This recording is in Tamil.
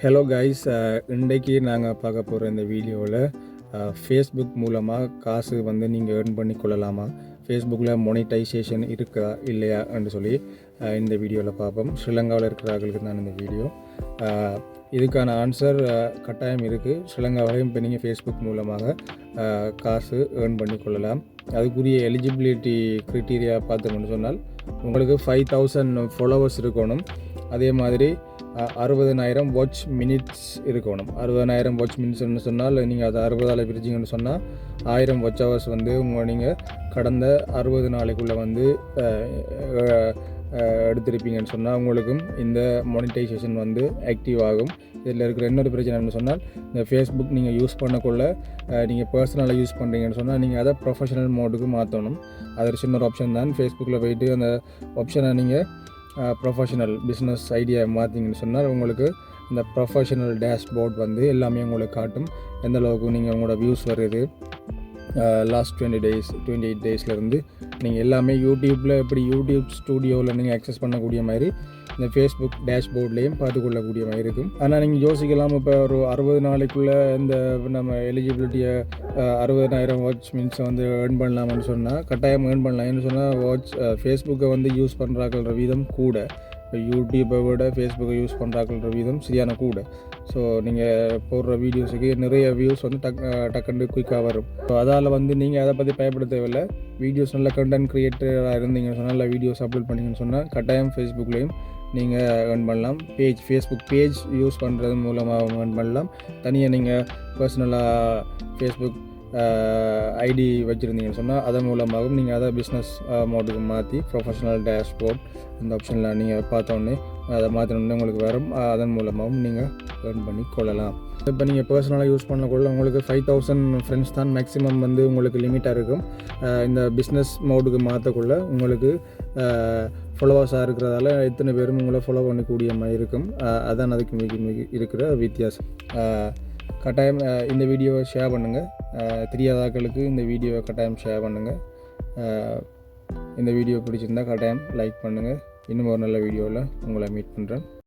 ஹலோ கைஸ், இன்றைக்கி நாங்கள் பார்க்க போகிற இந்த வீடியோவில் ஃபேஸ்புக் மூலமாக காசு வந்து நீங்கள் ஏர்ன் பண்ணி கொள்ளலாமா, ஃபேஸ்புக்கில் மொனிட்டைசேஷன் இருக்கா இல்லையா என்று சொல்லி இந்த வீடியோவில் பார்ப்போம். ஸ்ரீலங்காவில் இருக்கிறவர்களுக்கு தான் இந்த வீடியோ. இதுக்கான ஆன்சர் கட்டாயம் இருக்குது. ஸ்ரீலங்காவிலையும் இப்போ நீங்கள் ஃபேஸ்புக் மூலமாக காசு ஏர்ன் பண்ணி கொள்ளலாம். அதுக்குரிய எலிஜிபிலிட்டி க்ரைட்டீரியா பார்த்தோம்னு சொன்னால் உங்களுக்கு 5000 ஃபாலோவர்ஸ் இருக்கணும். அதே மாதிரி 60,000 வாட்ச் மினிட்ஸ் இருக்கணும். 60,000 வாட்ச் மினிட்ஸ்ன்னு சொன்னால் நீங்கள் அதை 60ஆல் பிரிச்சிங்கன்னு சொன்னால் 1000 வாட்ச் ஹவர்ஸ் வந்து நீங்கள் கடந்த 60 நாளைக்குள்ளே வந்து எடுத்திருப்பீங்கன்னு சொன்னால் உங்களுக்கும் இந்த மானிட்டைசேஷன் வந்து ஆக்டிவ் ஆகும். இதில் இருக்கிற இன்னொரு பிரச்சனைன்னு சொன்னால் இந்த ஃபேஸ்புக் நீங்கள் யூஸ் பண்ணக்குள்ள நீங்கள் பர்சனலாக யூஸ் பண்ணுறீங்கன்னு சொன்னால் நீங்கள் அதை ப்ரொஃபஷனல் மோடுக்கு மாற்றணும். அது சின்ன ஒரு ஆப்ஷன் தான். ஃபேஸ்புக்கில் போயிட்டு அந்த ஆப்ஷனை நீங்கள் ப்ரொஃபஷனல் பிஸ்னஸ் ஐடியா மாற்றிங்கன்னு சொன்னால் உங்களுக்கு இந்த ப்ரொஃபஷனல் டேஷ்போர்ட் வந்து எல்லாமே உங்களுக்கு காட்டும். எந்த அளவுக்கு நீங்கள் உங்களோட வியூஸ் வருது லாஸ்ட் 28 டேஸ்லேருந்து நீங்கள் எல்லாமே யூடியூப்பில் எப்படி யூடியூப் ஸ்டூடியோவில் நீங்கள் அக்சஸ் பண்ணக்கூடிய மாதிரி இந்த ஃபேஸ்புக் டேஷ்போர்ட்லேயும் பார்த்துக்கொள்ளக்கூடிய மாதிரி இருக்கும். ஆனால் நீங்கள் யோசிக்கலாம், இப்போ ஒரு 60 நாளைக்குள்ளே இந்த நம்ம எலிஜிபிலிட்டியை 60,000 வாட்ச் மினிட்ஸை வந்து ஏர்ன் பண்ணலாம்னு சொன்னால் கட்டாயம் ஏர்ன் பண்ணலாம். ஏன்னு சொன்னால் ஃபேஸ்புக்கை வந்து யூஸ் பண்ணுறாக்கிற வீதம் கூட, இப்போ யூடியூப்பை விட ஃபேஸ்புக்கை யூஸ் பண்ணுறாக்கிற வீதம் சரியான கூட. ஸோ நீங்கள் போடுற வீடியோஸுக்கு நிறைய வியூஸ் வந்து டக்குன்னு குயிக்காக வரும். ஸோ அதால் வந்து நீங்கள் அதை பற்றி பயப்பட தேவையில்லை. வீடியோஸ் நல்ல கண்டென்ட் க்ரியேட்டராக இருந்தீங்கன்னு சொன்னால், இல்லை வீடியோஸ் அப்லோட் பண்ணிங்கன்னு சொன்னால் கட்டாயம் ஃபேஸ்புக்லேயும் நீங்கள் ஏர்ன் பண்ணலாம். ஃபேஸ்புக் பேஜ் யூஸ் பண்ணுறது மூலமாக ஏர்ன் பண்ணலாம். தனியாக நீங்கள் பர்சனலாக ஃபேஸ்புக் ஐடி வச்சுருந்தீங்கன்னு சொன்னால் அதன் மூலமாகவும் நீங்கள் அதை பிஸ்னஸ் மோடுக்கு மாற்றி ப்ரொஃபஷனல் டேஷ்போர்ட் இந்த ஆப்ஷனில் நீங்கள் பார்த்தோன்னே அதை மாற்றினோடனே உங்களுக்கு வரும். அதன் மூலமாகவும் நீங்கள் ஏர்ன் பண்ணி கொள்ளலாம். இப்போ நீங்கள் பர்சனலாக யூஸ் பண்ணக்குள்ள உங்களுக்கு 5000 ஃப்ரெண்ட்ஸ் தான் மேக்ஸிமம் வந்து உங்களுக்கு லிமிட்டாக இருக்கும். இந்த பிஸ்னஸ் மோடுக்கு மாற்றக்குள்ள உங்களுக்கு ஃபாலோவர்ஸாக இருக்கிறதால எத்தனை பேரும் உங்களை ஃபாலோ பண்ணக்கூடிய மாதிரி இருக்கும். அதான் அதுக்கு மிக இருக்கிற வித்தியாசம். கட்டாயம் இந்த வீடியோவை ஷேர் பண்ணுங்கள். தெரியாதாக்களுக்கு இந்த வீடியோவை கட்டாயம் ஷேர் பண்ணுங்கள். இந்த வீடியோ பிடிச்சிருந்தால் கட்டாயம் லைக் பண்ணுங்கள். இன்னும் ஒரு நல்ல வீடியோவில் உங்களை மீட் பண்ணுறேன்.